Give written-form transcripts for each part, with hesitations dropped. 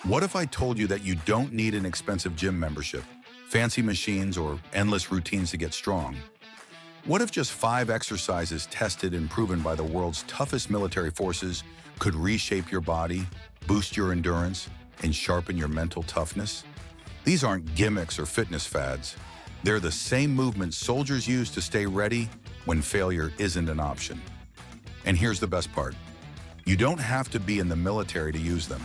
What if I told you that you don't need an expensive gym membership, fancy machines, or endless routines to get strong? What if just 5 exercises tested and proven by the world's toughest military forces could reshape your body, boost your endurance, and sharpen your mental toughness? These aren't gimmicks or fitness fads. They're the same movements soldiers use to stay ready when failure isn't an option. And here's the best part. You don't have to be in the military to use them.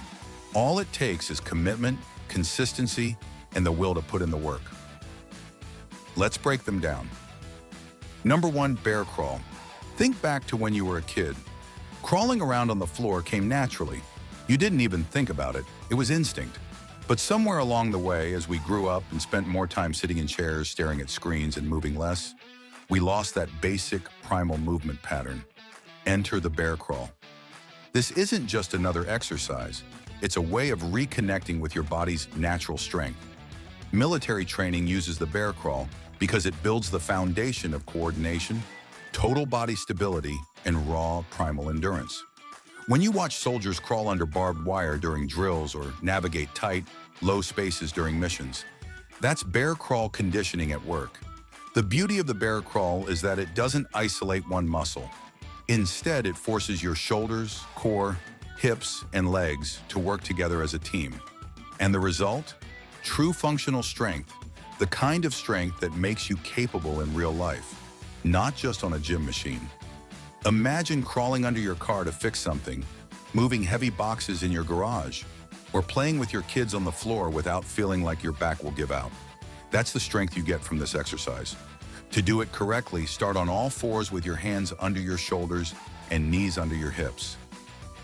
All it takes is commitment, consistency, and the will to put in the work. Let's break them down. Number 1, bear crawl. Think back to when you were a kid. Crawling around on the floor came naturally. You didn't even think about it. It was instinct. But somewhere along the way, as we grew up and spent more time sitting in chairs, staring at screens, and moving less, we lost that basic primal movement pattern. Enter the bear crawl. This isn't just another exercise. It's a way of reconnecting with your body's natural strength. Military training uses the bear crawl because it builds the foundation of coordination, total body stability, and raw primal endurance. When you watch soldiers crawl under barbed wire during drills or navigate tight, low spaces during missions, that's bear crawl conditioning at work. The beauty of the bear crawl is that it doesn't isolate one muscle. Instead, it forces your shoulders, core, hips, and legs to work together as a team. And the result? True functional strength, the kind of strength that makes you capable in real life, not just on a gym machine. Imagine crawling under your car to fix something, moving heavy boxes in your garage, or playing with your kids on the floor without feeling like your back will give out. That's the strength you get from this exercise. To do it correctly, start on all fours with your hands under your shoulders and knees under your hips.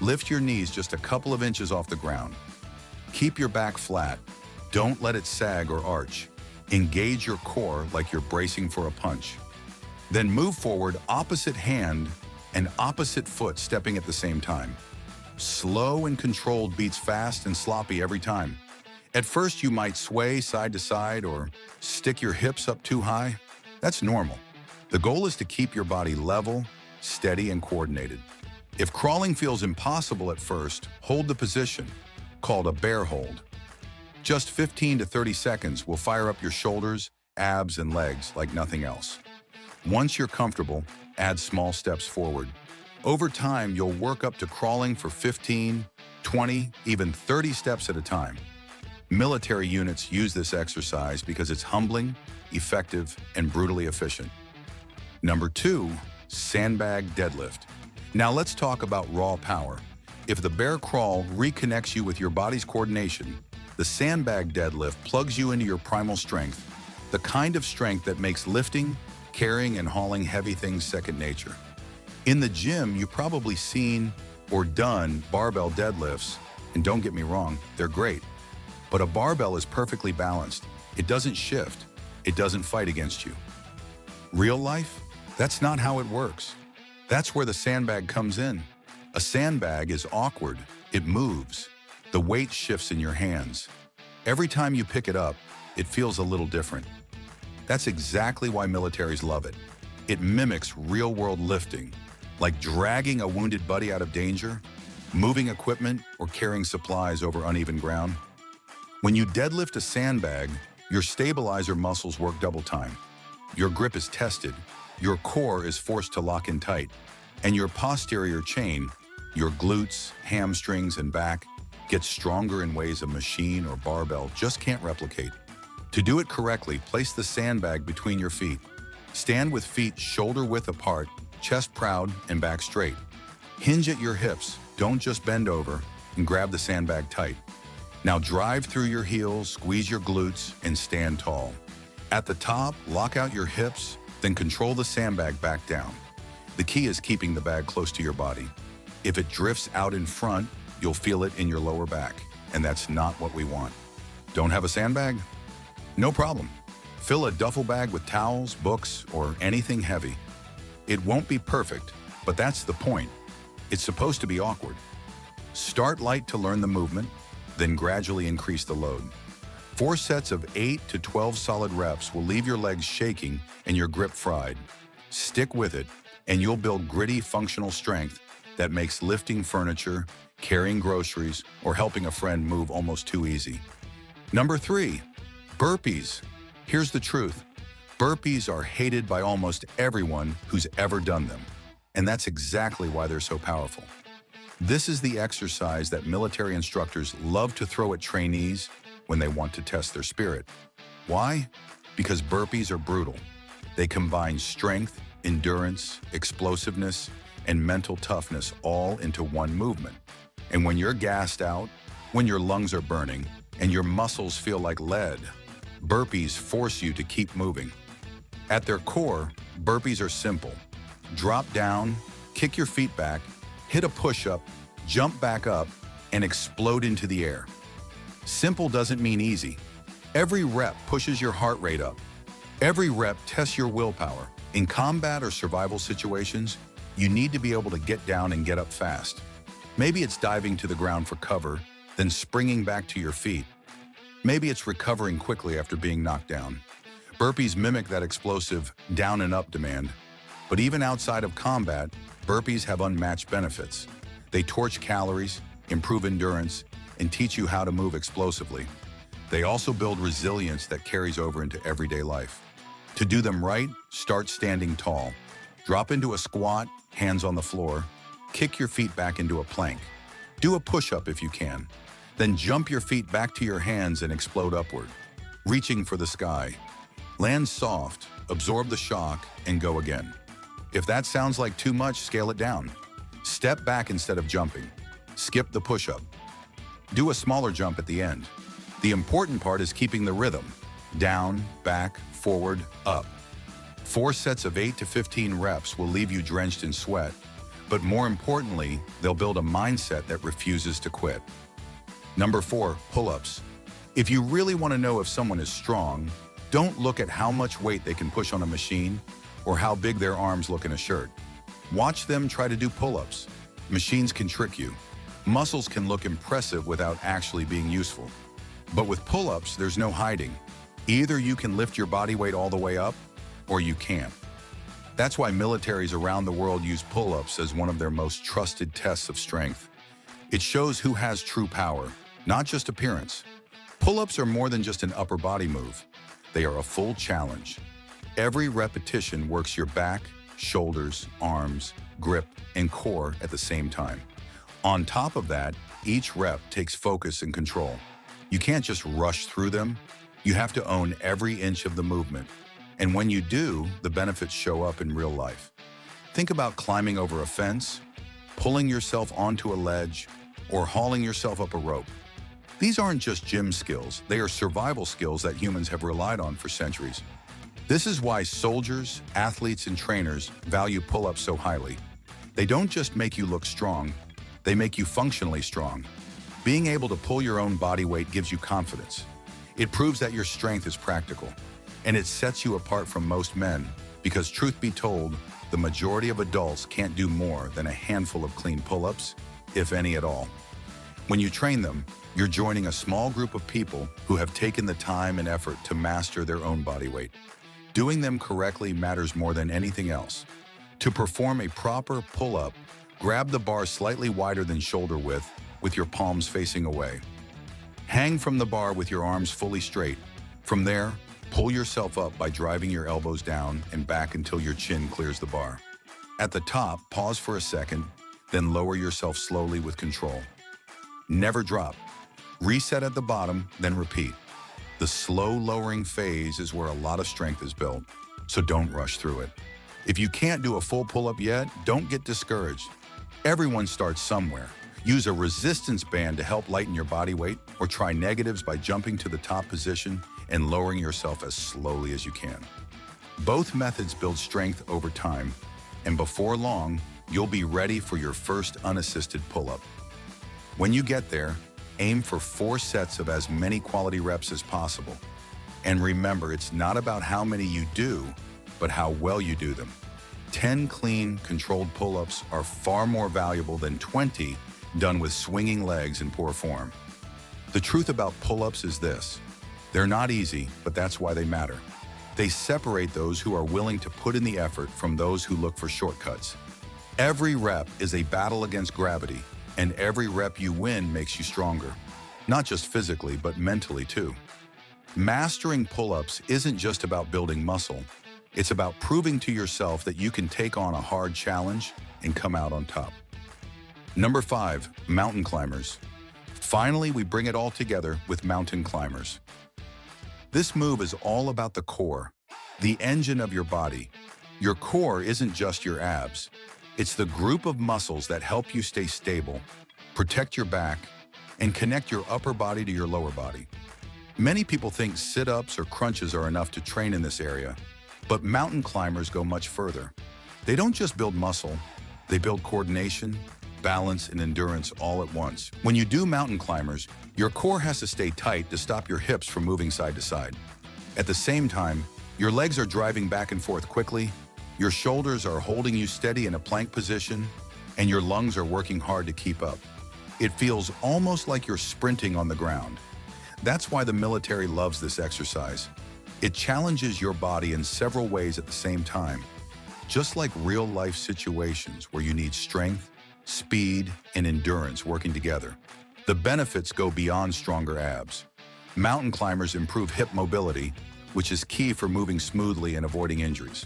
Lift your knees just a couple of inches off the ground. Keep your back flat. Don't let it sag or arch. Engage your core like you're bracing for a punch. Then move forward, opposite hand and opposite foot stepping at the same time. Slow and controlled beats fast and sloppy every time. At first, you might sway side to side or stick your hips up too high. That's normal. The goal is to keep your body level, steady, and coordinated. If crawling feels impossible at first, hold the position, called a bear hold. Just 15 to 30 seconds will fire up your shoulders, abs, and legs like nothing else. Once you're comfortable, add small steps forward. Over time, you'll work up to crawling for 15, 20, even 30 steps at a time. Military units use this exercise because it's humbling, effective, and brutally efficient. Number 2, sandbag deadlift. Now let's talk about raw power. If the bear crawl reconnects you with your body's coordination, the sandbag deadlift plugs you into your primal strength, the kind of strength that makes lifting, carrying, and hauling heavy things second nature. In the gym, you've probably seen or done barbell deadlifts, and don't get me wrong, they're great. But a barbell is perfectly balanced. It doesn't shift. It doesn't fight against you. Real life? That's not how it works. That's where the sandbag comes in. A sandbag is awkward. It moves. The weight shifts in your hands. Every time you pick it up, it feels a little different. That's exactly why militaries love it. It mimics real-world lifting, like dragging a wounded buddy out of danger, moving equipment, or carrying supplies over uneven ground. When you deadlift a sandbag, your stabilizer muscles work double time. Your grip is tested, your core is forced to lock in tight, and your posterior chain, your glutes, hamstrings, and back, gets stronger in ways a machine or barbell just can't replicate. To do it correctly, place the sandbag between your feet. Stand with feet shoulder-width apart, chest proud, and back straight. Hinge at your hips, don't just bend over, and grab the sandbag tight. Now drive through your heels, squeeze your glutes, and stand tall. At the top, lock out your hips, then control the sandbag back down. The key is keeping the bag close to your body. If it drifts out in front, you'll feel it in your lower back, and that's not what we want. Don't have a sandbag? No problem. Fill a duffel bag with towels, books, or anything heavy. It won't be perfect, but that's the point. It's supposed to be awkward. Start light to learn the movement, then gradually increase the load. 4 sets of 8 to 12 solid reps will leave your legs shaking and your grip fried. Stick with it, and you'll build gritty, functional strength that makes lifting furniture, carrying groceries, or helping a friend move almost too easy. Number 3, burpees. Here's the truth. Burpees are hated by almost everyone who's ever done them, and that's exactly why they're so powerful. This is the exercise that military instructors love to throw at trainees when they want to test their spirit. Why? Because burpees are brutal. They combine strength, endurance, explosiveness, and mental toughness all into one movement. And when you're gassed out, when your lungs are burning, and your muscles feel like lead, burpees force you to keep moving. At their core, burpees are simple. Drop down, kick your feet back, hit a push-up, jump back up, and explode into the air. Simple doesn't mean easy. Every rep pushes your heart rate up. Every rep tests your willpower. In combat or survival situations, you need to be able to get down and get up fast. Maybe it's diving to the ground for cover, then springing back to your feet. Maybe it's recovering quickly after being knocked down. Burpees mimic that explosive down and up demand. But even outside of combat, burpees have unmatched benefits. They torch calories, improve endurance, and teach you how to move explosively. They also build resilience that carries over into everyday life. To do them right, start standing tall. Drop into a squat, hands on the floor. Kick your feet back into a plank. Do a push-up if you can. Then jump your feet back to your hands and explode upward, reaching for the sky. Land soft, absorb the shock, and go again. If that sounds like too much, scale it down. Step back instead of jumping. Skip the push-up. Do a smaller jump at the end. The important part is keeping the rhythm. Down, back, forward, up. 4 sets of 8 to 15 reps will leave you drenched in sweat, but more importantly, they'll build a mindset that refuses to quit. Number 4, pull-ups. If you really want to know if someone is strong, don't look at how much weight they can push on a machine or how big their arms look in a shirt. Watch them try to do pull-ups. Machines can trick you. Muscles can look impressive without actually being useful. But with pull-ups, there's no hiding. Either you can lift your body weight all the way up, or you can't. That's why militaries around the world use pull-ups as one of their most trusted tests of strength. It shows who has true power, not just appearance. Pull-ups are more than just an upper body move. They are a full challenge. Every repetition works your back, shoulders, arms, grip, and core at the same time. On top of that, each rep takes focus and control. You can't just rush through them. You have to own every inch of the movement. And when you do, the benefits show up in real life. Think about climbing over a fence, pulling yourself onto a ledge, or hauling yourself up a rope. These aren't just gym skills, they are survival skills that humans have relied on for centuries. This is why soldiers, athletes, and trainers value pull-ups so highly. They don't just make you look strong, they make you functionally strong. Being able to pull your own body weight gives you confidence. It proves that your strength is practical, and it sets you apart from most men, because truth be told, the majority of adults can't do more than a handful of clean pull-ups, if any at all. When you train them, you're joining a small group of people who have taken the time and effort to master their own body weight. Doing them correctly matters more than anything else. To perform a proper pull-up, grab the bar slightly wider than shoulder width, with your palms facing away. Hang from the bar with your arms fully straight. From there, pull yourself up by driving your elbows down and back until your chin clears the bar. At the top, pause for a second, then lower yourself slowly with control. Never drop. Reset at the bottom, then repeat. The slow lowering phase is where a lot of strength is built, so don't rush through it. If you can't do a full pull-up yet, don't get discouraged. Everyone starts somewhere. Use a resistance band to help lighten your body weight, or try negatives by jumping to the top position and lowering yourself as slowly as you can. Both methods build strength over time, and before long, you'll be ready for your first unassisted pull-up. When you get there, aim for 4 sets of as many quality reps as possible. And remember, it's not about how many you do, but how well you do them. 10 clean, controlled pull-ups are far more valuable than 20 done with swinging legs in poor form. The truth about pull-ups is this: they're not easy, but that's why they matter. They separate those who are willing to put in the effort from those who look for shortcuts. Every rep is a battle against gravity, And every rep you win makes you stronger, not just physically, but mentally too. Mastering pull-ups isn't just about building muscle. It's about proving to yourself that you can take on a hard challenge and come out on top. Number 5, mountain climbers. Finally, we bring it all together with mountain climbers. This move is all about the core, the engine of your body. Your core isn't just your abs. It's the group of muscles that help you stay stable, protect your back, and connect your upper body to your lower body. Many people think sit-ups or crunches are enough to train in this area, but mountain climbers go much further. They don't just build muscle, they build coordination, balance, and endurance all at once. When you do mountain climbers, your core has to stay tight to stop your hips from moving side to side. At the same time, your legs are driving back and forth quickly, your shoulders are holding you steady in a plank position, and your lungs are working hard to keep up. It feels almost like you're sprinting on the ground. That's why the military loves this exercise. It challenges your body in several ways at the same time, just like real-life situations where you need strength, speed, and endurance working together. The benefits go beyond stronger abs. Mountain climbers improve hip mobility, which is key for moving smoothly and avoiding injuries.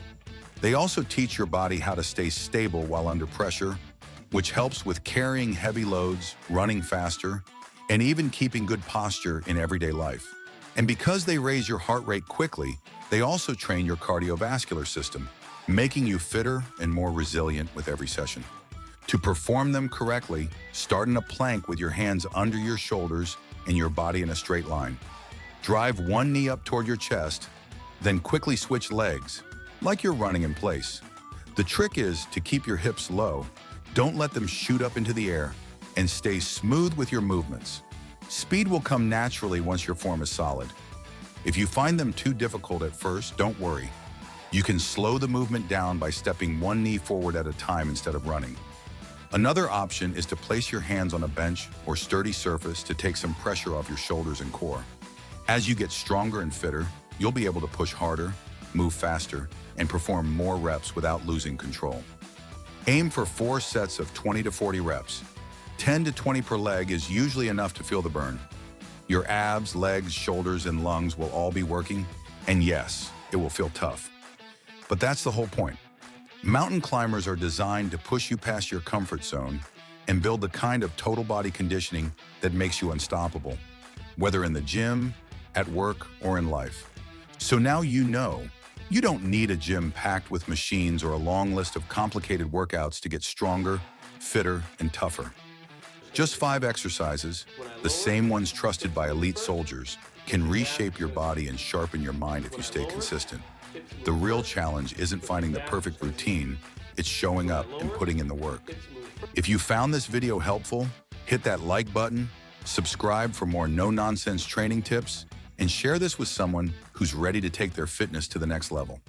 They also teach your body how to stay stable while under pressure, which helps with carrying heavy loads, running faster, and even keeping good posture in everyday life. And because they raise your heart rate quickly, they also train your cardiovascular system, making you fitter and more resilient with every session. To perform them correctly, start in a plank with your hands under your shoulders and your body in a straight line. Drive one knee up toward your chest, then quickly switch legs, like you're running in place. The trick is to keep your hips low, don't let them shoot up into the air, and stay smooth with your movements. Speed will come naturally once your form is solid. If you find them too difficult at first, don't worry. You can slow the movement down by stepping one knee forward at a time instead of running. Another option is to place your hands on a bench or sturdy surface to take some pressure off your shoulders and core. As you get stronger and fitter, you'll be able to push harder, move faster, and perform more reps without losing control. Aim for 4 sets of 20 to 40 reps. 10 to 20 per leg is usually enough to feel the burn. Your abs, legs, shoulders, and lungs will all be working, and yes, it will feel tough. But that's the whole point. Mountain climbers are designed to push you past your comfort zone and build the kind of total body conditioning that makes you unstoppable, whether in the gym, at work, or in life. So now you know, you don't need a gym packed with machines or a long list of complicated workouts to get stronger, fitter, and tougher. Just 5 exercises, the same ones trusted by elite soldiers, can reshape your body and sharpen your mind if you stay consistent. The real challenge isn't finding the perfect routine, it's showing up and putting in the work. If you found this video helpful, hit that like button, subscribe for more no-nonsense training tips, and share this with someone who's ready to take their fitness to the next level.